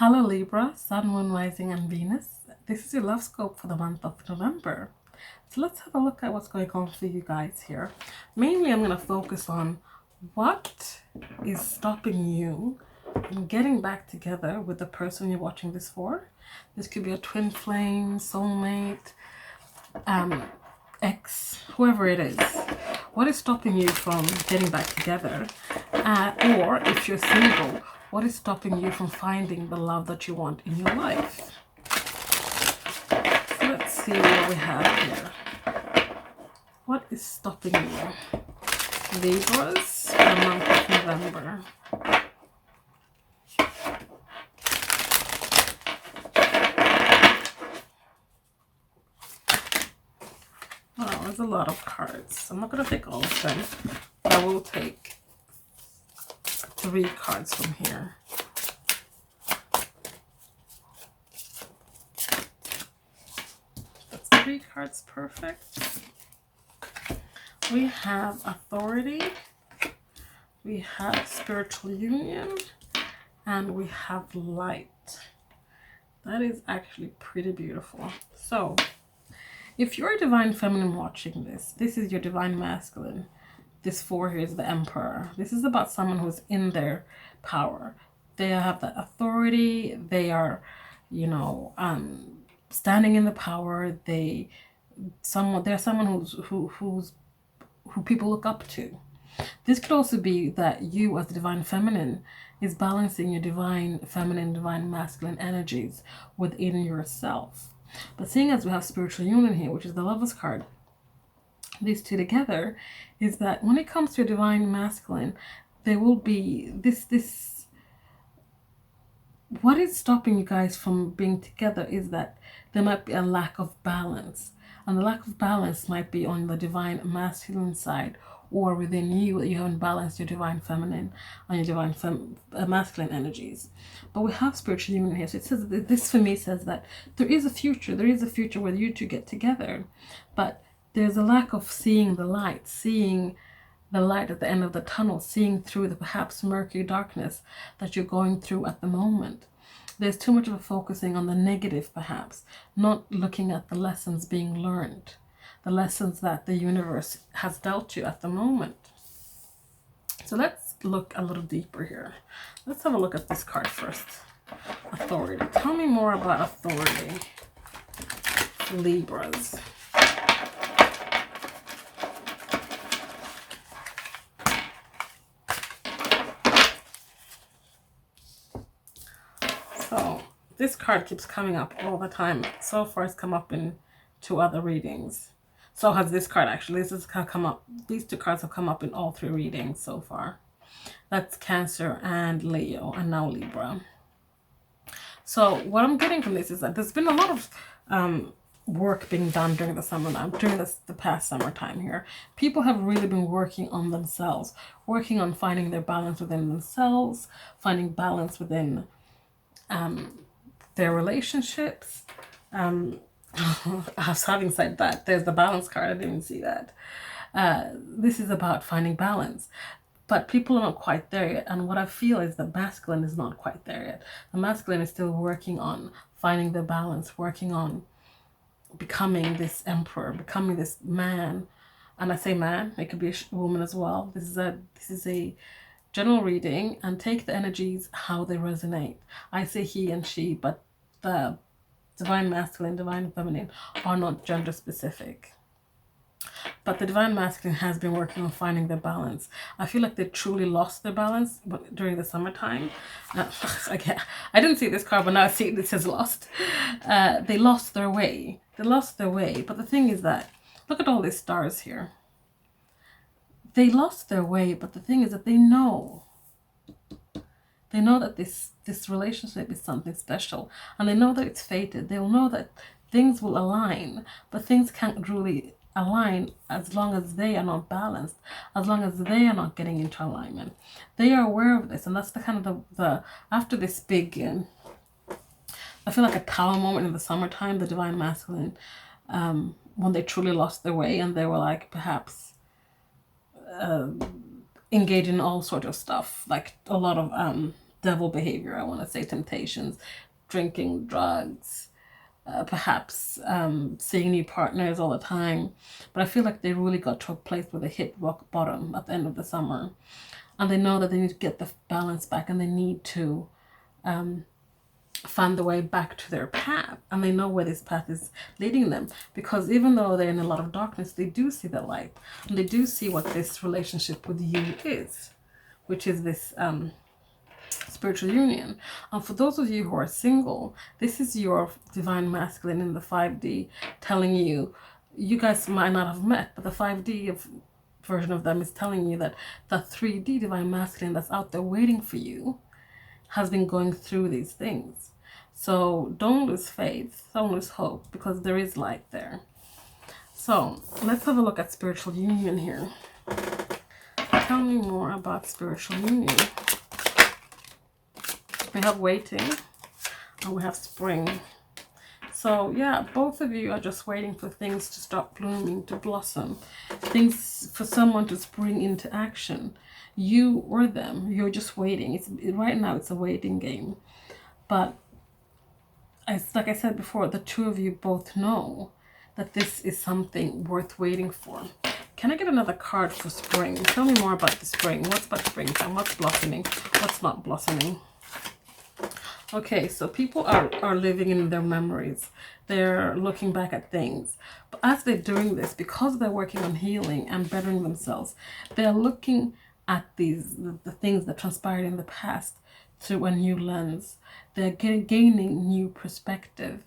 Hello Libra, Sun, Moon, Rising and Venus. This is your love scope for the month of November. So let's have a look at what's going on for you guys here. Mainly I'm going to focus on what is stopping you from getting back together with the person you're watching this for. This could be a twin flame, soulmate, ex, whoever it is. What is stopping you from getting back together? Or if you're single, what is stopping you from finding the love that you want in your life? So let's see what we have here. What is stopping you? Libras for the month of November. Wow, there's a lot of cards. I'm not going to take all of them, but I will take 3 cards from here. That's 3 cards, perfect. We have authority, we have spiritual union, and we have light. That is actually pretty beautiful. So if you're a divine feminine watching this, this is your divine masculine. This 4 here is the emperor. This is about someone who's in their power. They have the authority. They are, you know, standing in the power. They're someone who people look up to. This could also be that you as the divine feminine is balancing your divine feminine, divine masculine energies within yourself. But seeing as we have spiritual union here, which is the Lovers card, these two together, is that when it comes to your divine masculine, there will be this what is stopping you guys from being together is that there might be a lack of balance, and the lack of balance might be on the divine masculine side or within you, that you haven't balanced your divine feminine and your divine masculine energies. But we have spiritual union here, so it says that this for me says that there is a future where you two get together, but there's a lack of seeing the light at the end of the tunnel, seeing through the perhaps murky darkness that you're going through at the moment. There's too much of a focusing on the negative, perhaps, not looking at the lessons being learned, the lessons that the universe has dealt you at the moment. So let's look a little deeper here. Let's have a look at this card first. Authority. Tell me more about authority, Libras. So this card keeps coming up all the time. So far it's come up in 2 other readings. So has this card actually. These 2 cards have come up in all 3 readings so far. That's Cancer and Leo, and now Libra. So what I'm getting from this is that there's been a lot of work being done during the summer, during the past summertime here. People have really been working on themselves, working on finding their balance within themselves, finding balance within their relationships. Having said that, there's the balance card. I didn't even see that. This is about finding balance, but people are not quite there yet. And what I feel is the masculine is not quite there yet. The masculine is still working on finding the balance, working on becoming this emperor, becoming this man. And I say man, it could be a woman as well. This is a general reading, and take the energies how they resonate. I say he and she, but the divine masculine, divine feminine are not gender specific. But the divine masculine has been working on finding their balance. I feel like they truly lost their balance during the summertime. I didn't see this card, but now I see it says lost. They lost their way. They lost their way. But the thing is that, look at all these stars here. They lost their way, but the thing is that they know that this relationship is something special, and they know that it's fated. They'll know that things will align, but things can't really align as long as they are not balanced, as long as they are not getting into alignment. They are aware of this, and that's the kind of the after this big I feel like a tower moment in the summertime, the divine masculine, when they truly lost their way, and they were like perhaps engage in all sort of stuff, like a lot of devil behavior, I want to say temptations, drinking, drugs, perhaps seeing new partners all the time. But I feel like they really got to a place where they hit rock bottom at the end of the summer. And they know that they need to get the balance back, and they need to find the way back to their path. And they know where this path is leading them. Because even though they're in a lot of darkness, they do see the light. And they do see what this relationship with you is, which is this spiritual union. And for those of you who are single, this is your divine masculine in the 5D telling you, you guys might not have met, but the 5D version of them is telling you that the 3D divine masculine that's out there waiting for you has been going through these things. So don't lose faith, don't lose hope, because there is light there. So let's have a look at spiritual union here. Tell me more about spiritual union. We have waiting and we have spring. So yeah, both of you are just waiting for things to start blooming, to blossom, things for someone to spring into action. You or them, you're just waiting. Right now it's a waiting game. But like I said before, the two of you both know that this is something worth waiting for. Can I get another card for spring? Tell me more about the spring. What's about springtime? What's blossoming? What's not blossoming? Okay, so people are living in their memories. They're looking back at things. But as they're doing this, because they're working on healing and bettering themselves, they're looking at the things that transpired in the past through a new lens. They're gaining new perspective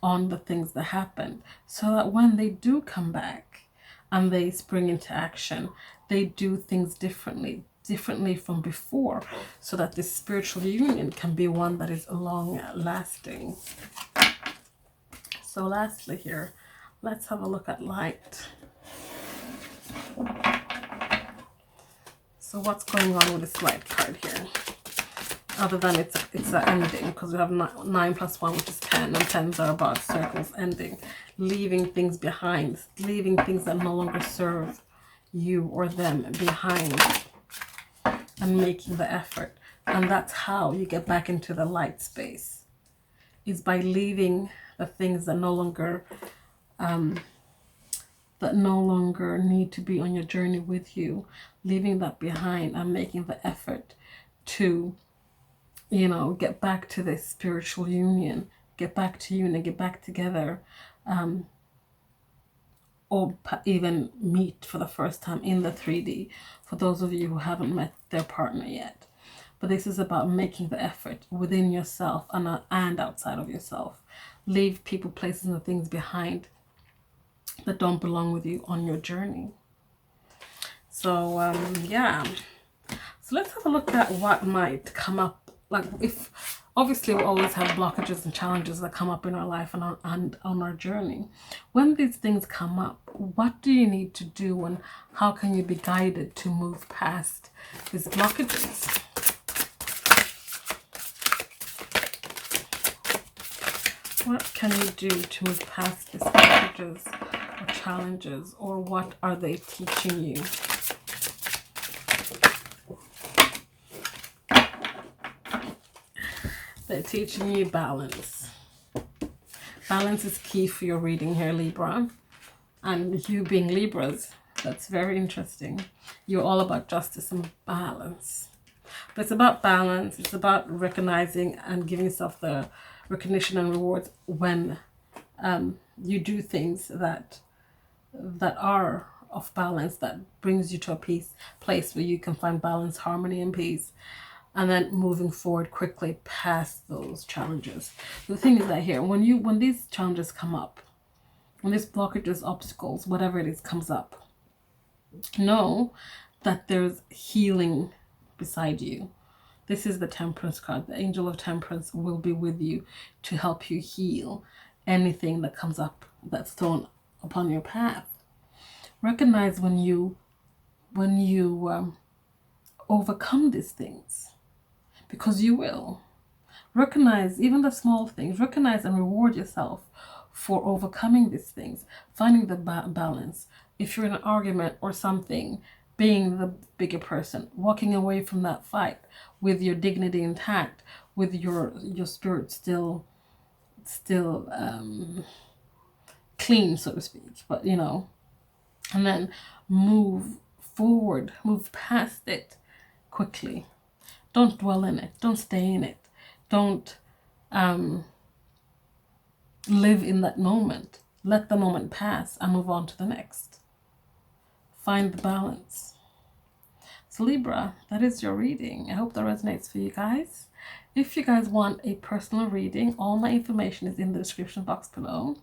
on the things that happened, so that when they do come back and they spring into action, they do things differently from before, so that this spiritual union can be one that is long lasting. So lastly here, let's have a look at light. So what's going on with this light card here? Other than it's an ending, because we have 9 plus 1, which is 10, and 10s are about circles ending, leaving things behind, leaving things that no longer serve you or them behind, and making the effort. And that's how you get back into the light space, is by leaving the things that no longer need to be on your journey with you, leaving that behind and making the effort to, you know, get back to this spiritual union, get back to union, get back together, or even meet for the first time in the 3D, for those of you who haven't met their partner yet. But this is about making the effort within yourself and outside of yourself. Leave people, places, and things behind that don't belong with you on your journey. So yeah, so let's have a look at what might come up. Like, if obviously we always have blockages and challenges that come up in our life and on our journey. When these things come up, what do you need to do, and how can you be guided to move past these blockages? What can you do to move past these blockages or challenges, or what are they teaching you? They're teaching you balance. Balance is key for your reading here, Libra. And you being Libras, that's very interesting. You're all about justice and balance. But it's about balance. It's about recognizing and giving yourself the recognition and rewards when you do things that are of balance, that brings you to a place where you can find balance, harmony, and peace. And then moving forward quickly past those challenges. The thing is that here, when these challenges come up, when these blockages, obstacles, whatever it is comes up, know that there's healing beside you. This is the Temperance card. The Angel of Temperance will be with you to help you heal anything that comes up that's thrown upon your path. Recognize when you overcome these things, because you will. Recognize even the small things. Recognize and reward yourself for overcoming these things, finding the balance. If you're in an argument or something, being the bigger person, walking away from that fight, with your dignity intact, with your spirit still clean, so to speak. But you know, and then move forward, move past it quickly. Don't dwell in it. Don't stay in it. Don't live in that moment. Let the moment pass and move on to the next. Find the balance. So Libra, that is your reading. I hope that resonates for you guys. If you guys want a personal reading, all my information is in the description box below.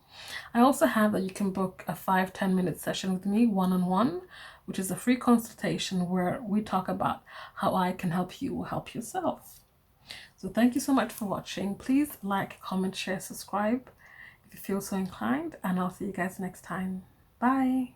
I also have that you can book a 5-10 minute session with me one-on-one, which is a free consultation where we talk about how I can help you help yourself. So thank you so much for watching. Please like, comment, share, subscribe if you feel so inclined, and I'll see you guys next time. Bye.